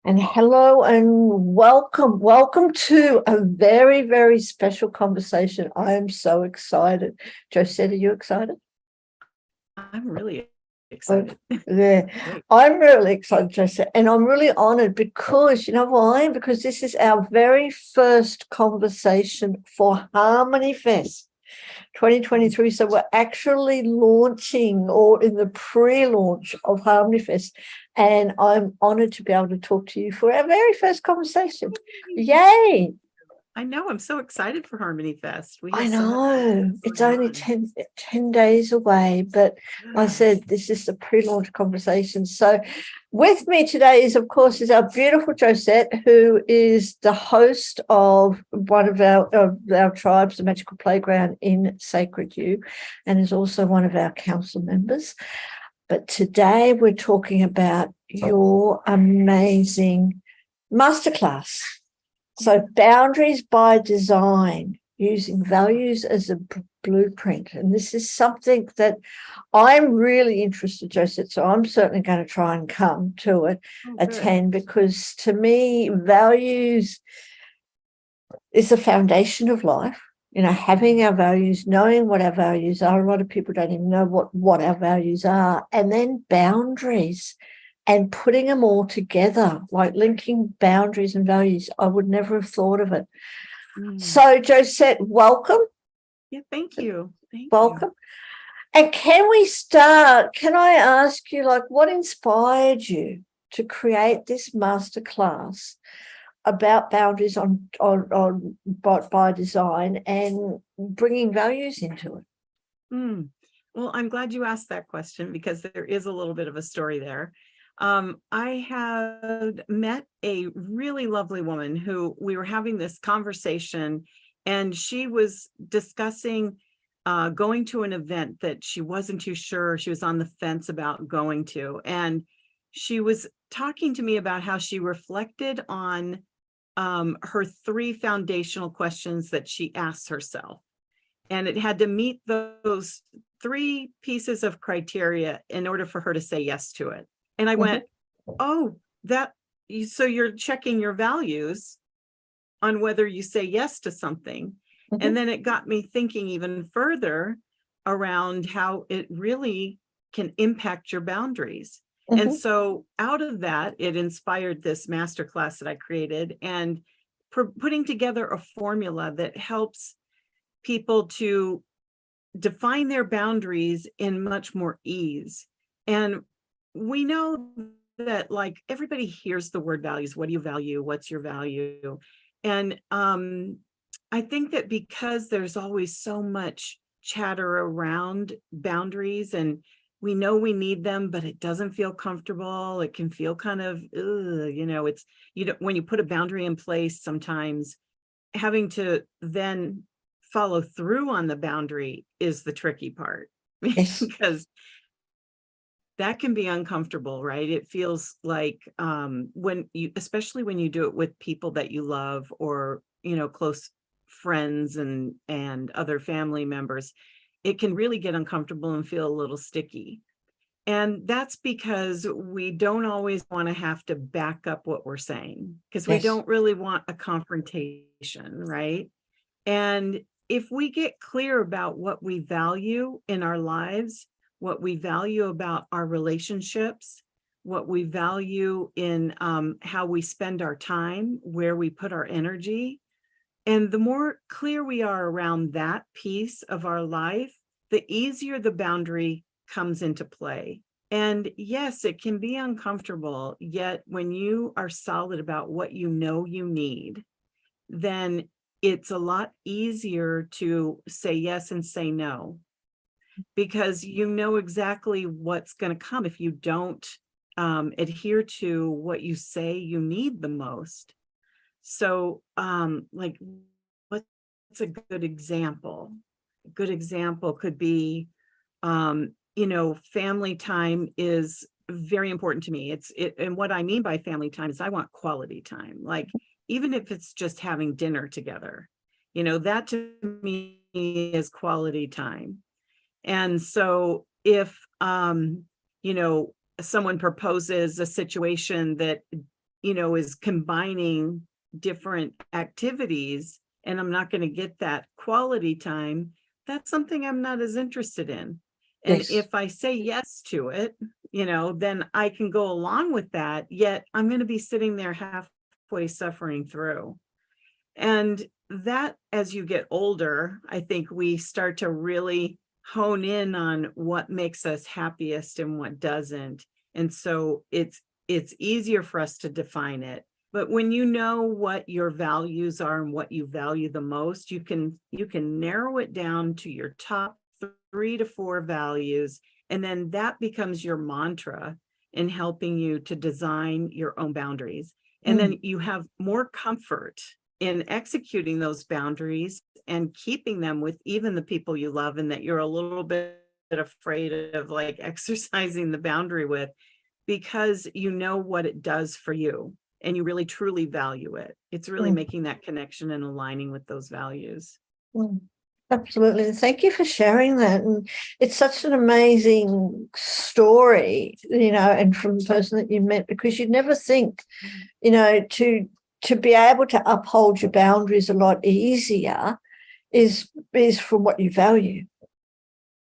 And hello and welcome. Welcome to a very, very special conversation. I am so excited. Josette, are you excited? I'm really Oh, excited. yeah, Great. I'm really excited, Josette, and I'm really honored because you know why? Because this is our very first conversation for Harmony Fest 2023. So we're actually launching or in the pre-launch of Harmony Fest. And I'm honored to be able to talk to you for our very first conversation. Yay! I know. I'm so excited for Harmony Fest. We I have so much know it's going only on. 10 days away, but I Yes. said this is the pre-launch conversation. So with me today is our beautiful Josette, who is the host of one of our tribes, the Magical Playground in Sacred You, and is also one of our council members. But today we're talking about your amazing masterclass. So boundaries by design, using values as a blueprint. And this is something that I'm really interested, Joseph. So I'm certainly going to try and come to it, attend, because to me, values is the foundation of life. You know, having our values, knowing what our values are. A lot of people don't even know what our values are. And then boundaries and putting them all together, like linking boundaries and values. I would never have thought of it. So, Josette, welcome. Yeah, thank you. Welcome. And can we start? Can I ask you, like, what inspired you to create this masterclass about boundaries by design and bringing values into it? Well, I'm glad you asked that question because there is a little bit of a story there. I had met a really lovely woman who we were having this conversation, and she was discussing going to an event that she wasn't too sure. She was on the fence about going to, and she was talking to me about how she reflected on her three foundational questions that she asks herself. And it had to meet those three pieces of criteria in order for her to say yes to it. And I went, oh, so you're checking your values on whether you say yes to something. And then it got me thinking even further around how it really can impact your boundaries. And so out of that, it inspired this masterclass that I created, and putting together a formula that helps people to define their boundaries in much more ease. And we know that, like, everybody hears the word values. What do you value? What's your value? And I think that because there's always so much chatter around boundaries, and we know we need them, but it doesn't feel comfortable. It can feel kind of, it's, when you put a boundary in place, sometimes having to then follow through on the boundary is the tricky part. Yes. Because that can be uncomfortable, right? It feels like especially when you do it with people that you love, or close friends and other family members, it can really get uncomfortable and feel a little sticky. And that's because we don't always want to have to back up what we're saying, because we don't really want a confrontation, right? And if we get clear about what we value in our lives, what we value about our relationships, what we value in how we spend our time, where we put our energy, and the more clear we are around that piece of our life, the easier the boundary comes into play. And yes, it can be uncomfortable, yet when you are solid about what you know you need, then it's a lot easier to say yes and say no, because you know exactly what's going to come if you don't adhere to what you say you need the most. So like, what's a good example? A good example could be, family time is very important to me. And what I mean by family time is I want quality time. Like, even if it's just having dinner together, that to me is quality time. And so if, someone proposes a situation that is combining different activities and I'm not going to get that quality time, that's something I'm not as interested in. And Yes. if I say yes to it, then I can go along with that, yet I'm going to be sitting there halfway suffering through. And that, as you get older, I think we start to really hone in on what makes us happiest and what doesn't. And so it's easier for us to define it. But when you know what your values are and what you value the most, you can narrow it down to your top 3 to 4 values. And then that becomes your mantra in helping you to design your own boundaries. And then you have more comfort in executing those boundaries and keeping them with even the people you love and that you're a little bit afraid of like exercising the boundary with, because you know what it does for you and you really truly value it. It's really making that connection and aligning with those values. Absolutely. Thank you for sharing that. And it's such an amazing story, and from the person that you met, because you'd never think, to be able to uphold your boundaries a lot easier is from what you value.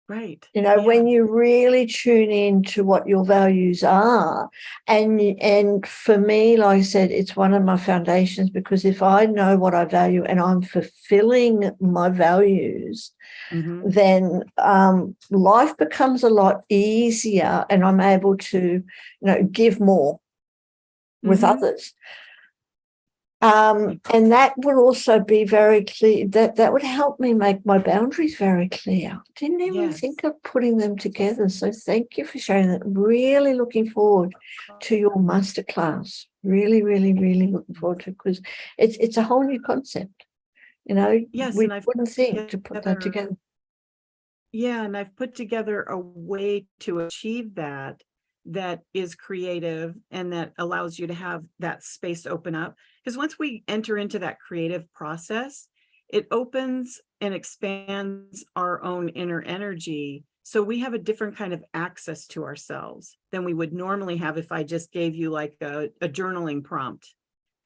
Right. When you really tune in to what your values are, and for me, like I said, it's one of my foundations, because if I know what I value and I'm fulfilling my values, then life becomes a lot easier and I'm able to, give more with others. And that would also be very clear. That would help me make my boundaries very clear. Didn't even think of putting them together. So thank you for sharing that. Really looking forward to your masterclass. Really, really, really looking forward to it, because it's a whole new concept. Yes, we and I've wouldn't think to put that together. Yeah, and I've put together a way to achieve that is creative and that allows you to have that space open up. Because once we enter into that creative process, it opens and expands our own inner energy. So we have a different kind of access to ourselves than we would normally have if I just gave you like a journaling prompt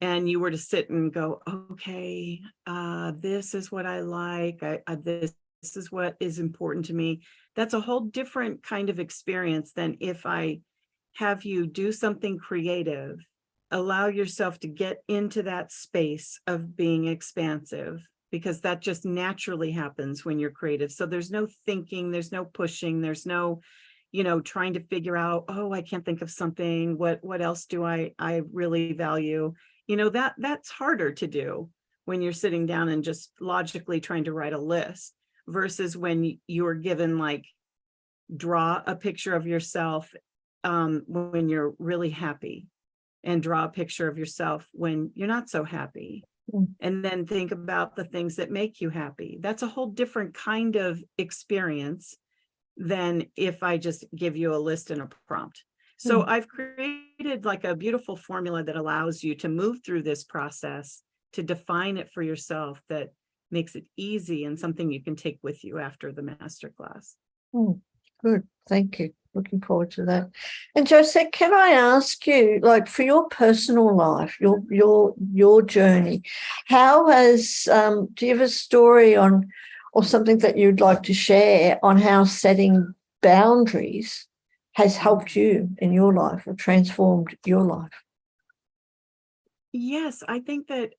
and you were to sit and go, okay, this is what I like. This is what is important to me. That's a whole different kind of experience than if I have you do something creative, allow yourself to get into that space of being expansive, because that just naturally happens when you're creative. So there's no thinking, there's no pushing, there's no, trying to figure out, oh, I can't think of something. What else do I really value? That's harder to do when you're sitting down and just logically trying to write a list, versus when you're given like, draw a picture of yourself when you're really happy, and draw a picture of yourself when you're not so happy, and then think about the things that make you happy. That's a whole different kind of experience than if I just give you a list and a prompt. So I've created like a beautiful formula that allows you to move through this process, to define it for yourself, that makes it easy and something you can take with you after the masterclass. Good. Thank you. Looking forward to that. And Josette, can I ask you, like, for your personal life, your journey, how has do you have a story on, or something that you'd like to share on how setting boundaries has helped you in your life or transformed your life? Yes, I think that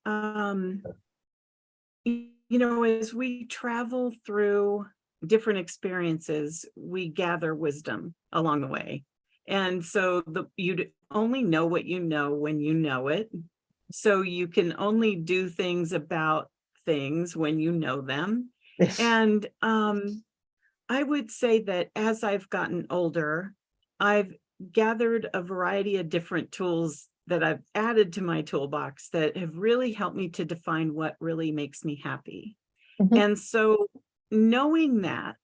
as we travel through different experiences, we gather wisdom along the way. And so you only know what you know when you know it. So you can only do things about things when you know them. Yes. And I would say that as I've gotten older, I've gathered a variety of different tools that I've added to my toolbox that have really helped me to define what really makes me happy. And so knowing that,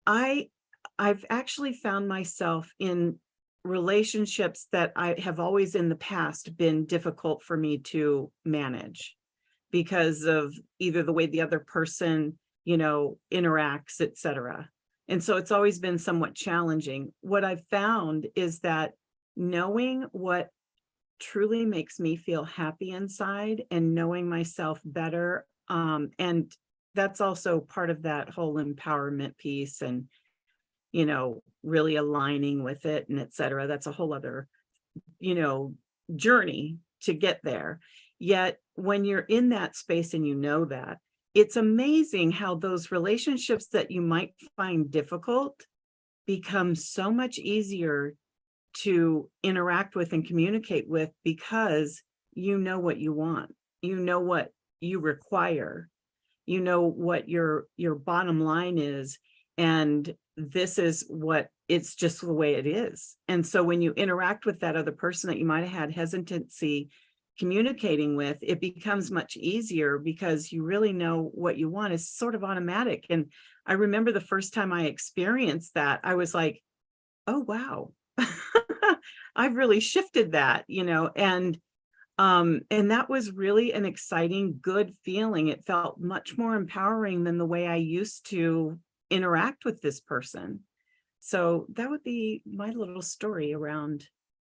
I've actually found myself in relationships that I have always in the past been difficult for me to manage because of either the way the other person, interacts, etc. And so it's always been somewhat challenging. What I've found is that knowing what truly makes me feel happy inside and knowing myself better. And that's also part of that whole empowerment piece, and, really aligning with it and et cetera. That's a whole other, journey to get there. Yet when you're in that space and that, it's amazing how those relationships that you might find difficult become so much easier to interact with and communicate with, because you know what you want, what you require, what your bottom line is, and this is what it's just the way it is. And so when you interact with that other person that you might have had hesitancy communicating with, it becomes much easier because you really know what you want. Is sort of automatic. And I remember the first time I experienced that, I was like, oh wow, I've really shifted that, and that was really an exciting, good feeling. It felt much more empowering than the way I used to interact with this person. So that would be my little story around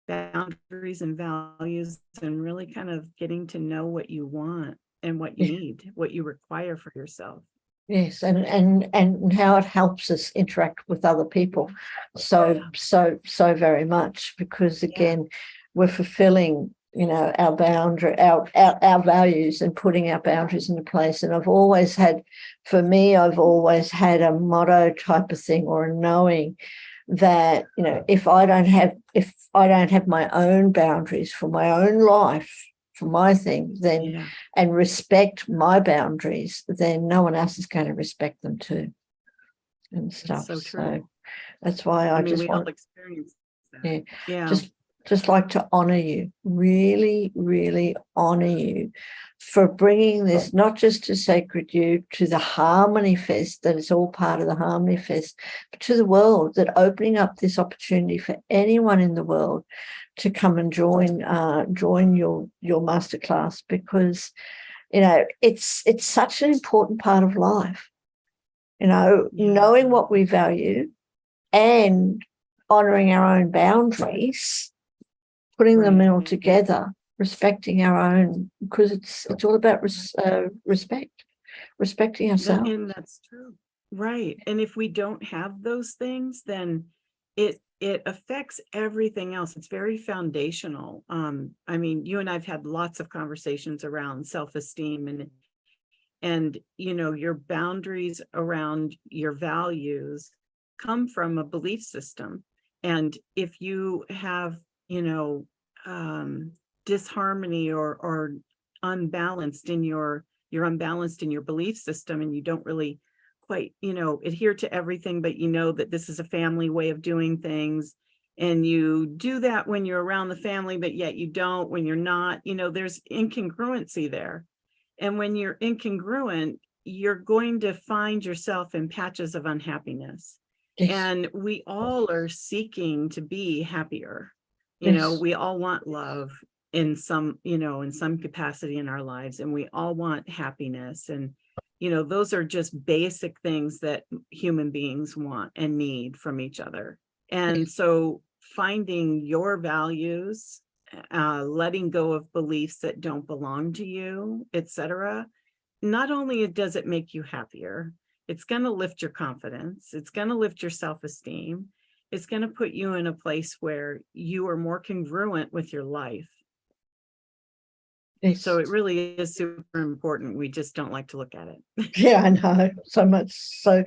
boundaries and values, and really kind of getting to know what you want and what you need, what you require for yourself. Yes, and how it helps us interact with other people so very much, because again, we're fulfilling, our boundary, our values, and putting our boundaries into place. And I've always had a motto type of thing, or a knowing that, if I don't have my own boundaries for my own life, for my thing, then and respect my boundaries, then no one else is going to respect them too, and stuff. That's so true. That's why I just we want all experience that. just like to honor you, really, really honor you for bringing this not just to Sacred You, to the Harmony Fest, that it's all part of the Harmony Fest, but to the world, that opening up this opportunity for anyone in the world to come and join your masterclass, because it's such an important part of life. Knowing what we value and honoring our own boundaries, putting them all together, respecting our own, because it's all about respecting ourselves. And that's true. Right. And if we don't have those things, then it affects everything else. It's very foundational. You and I've had lots of conversations around self-esteem, and your boundaries around your values come from a belief system. And if you have, disharmony or unbalanced in you're unbalanced in your belief system, and you don't really quite, adhere to everything, but that this is a family way of doing things, and you do that when you're around the family, but yet you don't when you're not, there's incongruency there. And when you're incongruent, you're going to find yourself in patches of unhappiness. Yes. And we all are seeking to be happier. Yes. We all want love in some capacity in our lives, and we all want happiness. And, those are just basic things that human beings want and need from each other. And so finding your values, letting go of beliefs that don't belong to you, etc. Not only does it make you happier, it's going to lift your confidence. It's going to lift your self-esteem. It's going to put you in a place where you are more congruent with your life. So it really is super important. We just don't like to look at it. Yeah, I know. So much. So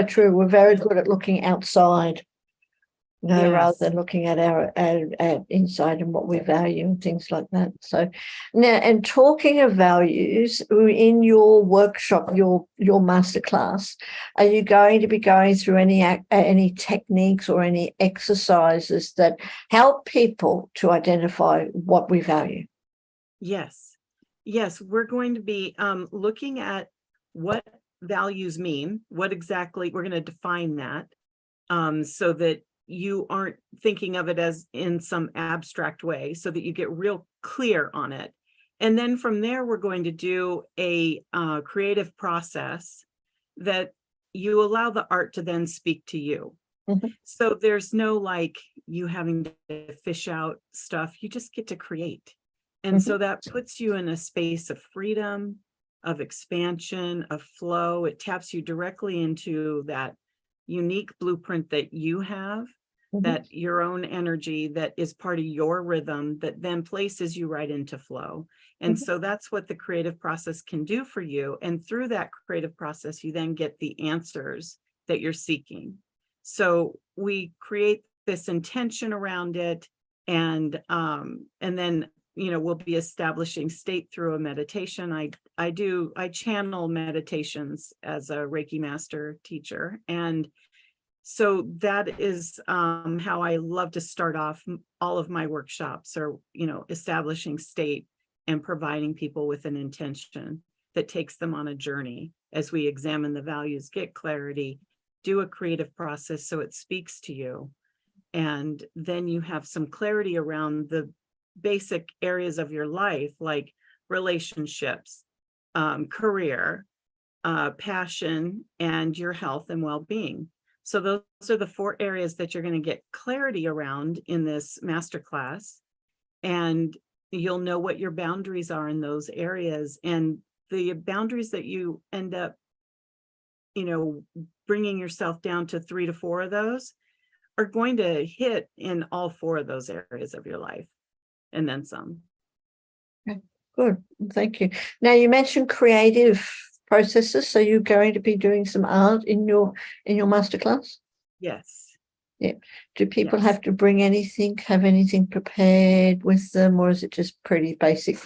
true. We're very good at looking outside, rather than looking at our inside and what we value and things like that. So now, and talking of values, in your workshop, your masterclass, are you going to be going through any techniques or any exercises that help people to identify what we value? Yes, we're going to be looking at what values mean, what exactly we're going to define that, so that you aren't thinking of it as in some abstract way, so that you get real clear on it. And then from there, we're going to do a creative process that you allow the art to then speak to you. Mhm. So there's no like you having to fish out stuff. You just get to create. And so that puts you in a space of freedom, of expansion, of flow. It taps you directly into that unique blueprint that you have, Mhm. that your own energy that is part of your rhythm that then places you right into flow. And Mhm. so that's what the creative process can do for you. And through that creative process, you then get the answers that you're seeking. So we create this intention around it, and then we'll be establishing state through a meditation. I channel meditations as a Reiki master teacher, and so that is how I love to start off all of my workshops, or establishing state and providing people with an intention that takes them on a journey as we examine the values, get clarity, do a creative process so it speaks to you. And then you have some clarity around the basic areas of your life, like relationships, career, passion, and your health and well-being. So those are the 4 areas that you're going to get clarity around in this masterclass. And you'll know what your boundaries are in those areas. And the boundaries that you end up, bringing yourself down to 3 to 4 of those are going to hit in all 4 of those areas of your life, and then some. Okay, good. Thank you. Now, you mentioned creative processes, so you're going to be doing some art in your masterclass? Yes. Yeah. Do people Yes. have to bring anything, have anything prepared with them, or is it just pretty basic?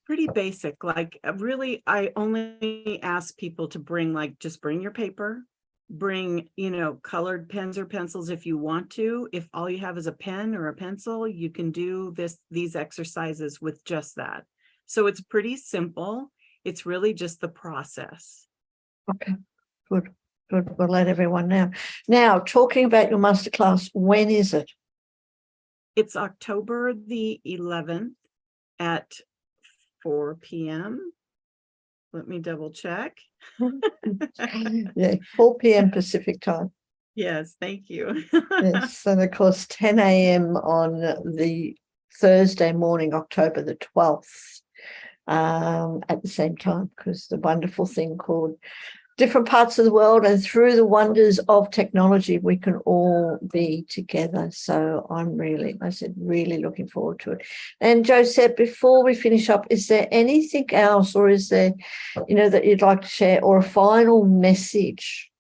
Pretty basic. Like really, I only ask people to bring just bring your paper, bring, colored pens or pencils if you want to. If all you have is a pen or a pencil, you can do these exercises with just that. So it's pretty simple. It's really just the process. Okay, good. We'll let everyone know. Now, talking about your masterclass, when is it? It's October the 11th at 4 p.m. Let me double check. Yeah, 4 p.m. Pacific time. Yes, thank you. Yes, and of course 10 a.m. on the Thursday morning, October the 12th, at the same time, because the wonderful thing called different parts of the world, and through the wonders of technology, we can all be together. So I'm really looking forward to it. And Josette, before we finish up, is there anything else, or is there, that you'd like to share, or a final message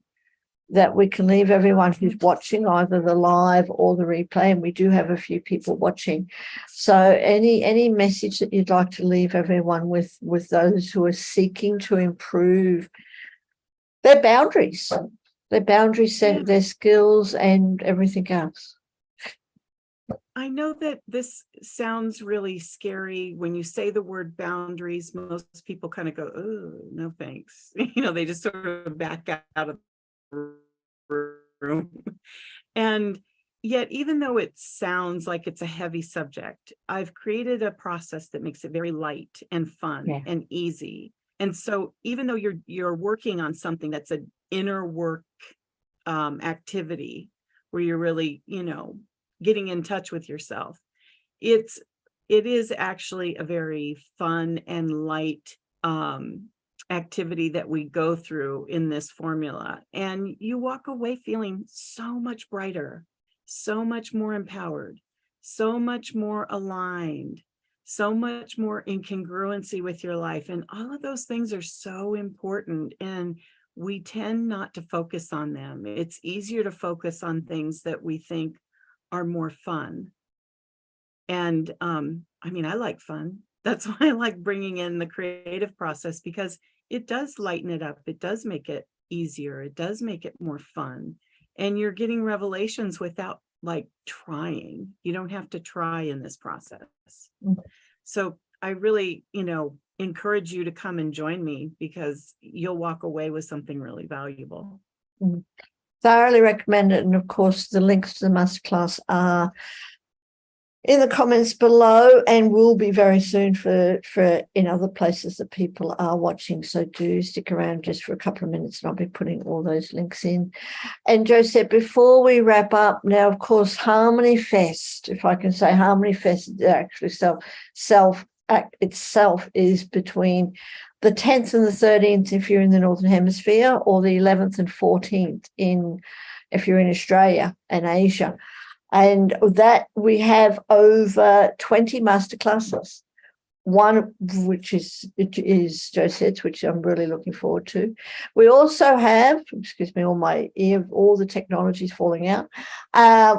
that we can leave everyone who's watching either the live or the replay? And we do have a few people watching. So any message that you'd like to leave everyone with those who are seeking to improve their boundaries, their skills and everything else? I know that this sounds really scary. When you say the word boundaries, most people kind of go, oh, no thanks. They just sort of back out of the room. And yet, even though it sounds like it's a heavy subject, I've created a process that makes it very light and fun and easy. And so even though you're working on something that's an inner work activity where you're really, getting in touch with yourself, it is actually a very fun and light activity that we go through in this formula. And you walk away feeling so much brighter, so much more empowered, so much more aligned, so much more in congruency with your life. And all of those things are so important. And we tend not to focus on them. It's easier to focus on things that we think are more fun. And I like fun. That's why I like bringing in the creative process, because it does lighten it up. It does make it easier. It does make it more fun. And you're getting revelations without trying. You don't have to try in this process. So I really, encourage you to come and join me, because you'll walk away with something really valuable. Thoroughly recommend it. And of course, the links to the masterclass are in the comments below, and will be very soon for in other places that people are watching. So do stick around just for a couple of minutes and I'll be putting all those links in. And Josette, before we wrap up, now, of course, Harmony Fest, if I can say Harmony Fest, actually itself is between the 10th and the 13th if you're in the Northern Hemisphere, or the 11th and 14th if you're in Australia and Asia. And that we have over 20 masterclasses, one of which is Josette's, which I'm really looking forward to. We also have, excuse me, all the technology is falling out.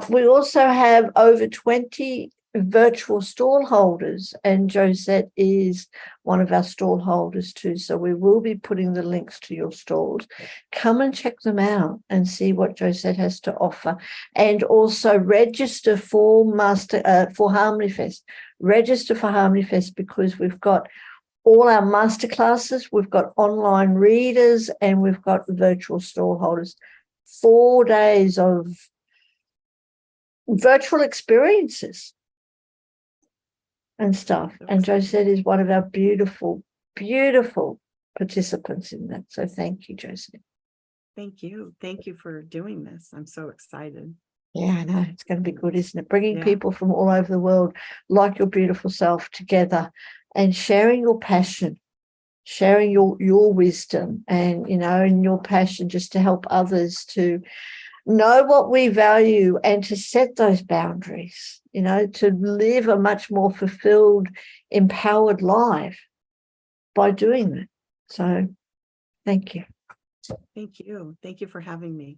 We also have over 20 virtual stall holders, and Josette is one of our stall holders too. So we will be putting the links to your stalls. Come and check them out and see what Josette has to offer, and also register for Harmony Fest. Register for Harmony Fest because we've got all our masterclasses, we've got online readers, and we've got virtual stall holders. 4 days of virtual experiences and stuff. And Josette is one of our beautiful, beautiful participants in that. So thank you, Josette. Thank you. Thank you for doing this. I'm so excited. Yeah, I know. It's going to be good, isn't it? Bringing people from all over the world, like your beautiful self, together and sharing your passion, sharing your wisdom and, and your passion just to help others to know what we value and to set those boundaries, to live a much more fulfilled, empowered life by doing that. So thank you. Thank you. Thank you for having me.